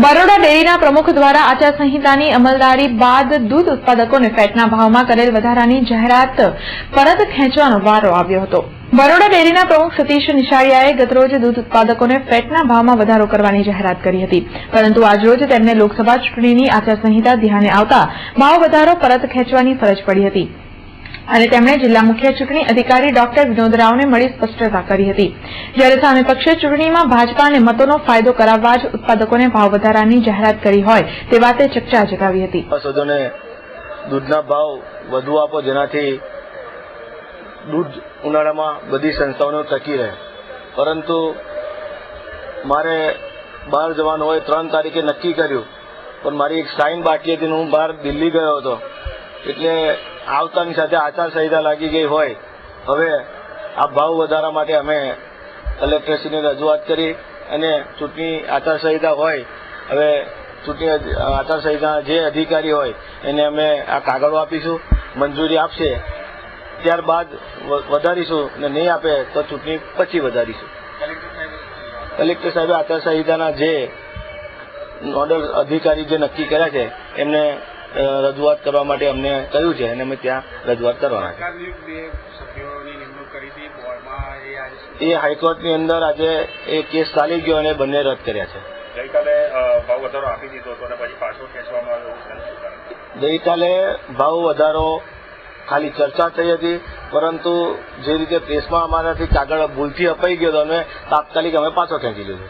બરોડા ડેરીના પ્રમુખ દ્વારા આચારસંહિતાની અમલદારી બાદ દૂધ ઉત્પાદકોને ફેટના ભાવમાં કરેલ વધારાની જાહેરાત પરત ખેંચવાનો વારો આવ્યો હતો। બરોડા ડેરીના પ્રમુખ સતીશ નિશાળિયાએ ગતરોજ દૂધ ઉત્પાદકોને ફેટના ભાવમાં વધારો કરવાની જાહેરાત કરી હતી, પરંતુ આજરોજ તેમને લોકસભા ચૂંટણીની આચારસંહિતા ધ્યાને આવતા ભાવ વધારો પરત ખેંચવાની ફરજ પડી હતી અને તેમણે જિલ્લા મુખ્ય ચૂંટણી અધિકારી ડોક્ટર વિનોદ રાવને મળી સ્પષ્ટતા કરી હતી। જ્યારે સામે પક્ષે ચૂંટણીમાં ભાજપાને મતોનો ફાયદો કરાવવા જ ઉત્પાદકોને ભાવ વધારાની જાહેરાત કરી હોય તે વાતે ચર્ચા જગાવી હતી। દૂધના ભાવ વધુ આપો, જેનાથી દૂધ ઉનાળામાં બધી સંસ્થાઓને ટકી રહે, પરંતુ મારે બહાર જવાનું હોય 3 તારીખે નક્કી કર્યું, પણ મારી એક સાઇન બાકી હતી, હું બહાર દિલ્હી ગયો હતો, એટલે આવતાની સાથે આચારસંહિતા લાગી ગઈ હોય। હવે આ ભાવ વધારા માટે અમે કલેક્ટરશ્રીને રજૂઆત કરી અને ચૂંટણી આચારસંહિતા હોય, હવે ચૂંટણી આચારસંહિતા જે અધિકારી હોય એને અમે આ કાગળો આપીશું, મંજૂરી આપશે ત્યારબાદ વધારીશું, અને નહીં આપે તો ચૂંટણી પછી વધારીશું। કલેક્ટર સાહેબે આચારસંહિતાના જે નોડલ અધિકારી જે નક્કી કર્યા છે એમને રજૂઆત કરવા માટે અમને કહ્યું છે અને અમે ત્યાં રજૂઆત કરવાના છે। એ હાઈકોર્ટની અંદર આજે એ કેસ ચાલી ગયો અને બંને રદ કર્યા છે। ગઈકાલે ભાવ વધારો આપી દીધો હતો અને પછી પાછો ખેંચવામાં આવ્યો। ગઈકાલે ભાવ વધારો ખાલી ચર્ચા થઈ હતી, પરંતુ જે રીતે પ્રેસમાં અમારાથી કાગળ ભૂલથી અપાઈ ગયો હતો અને તાત્કાલિક અમે પાછો ખેંચી લીધો।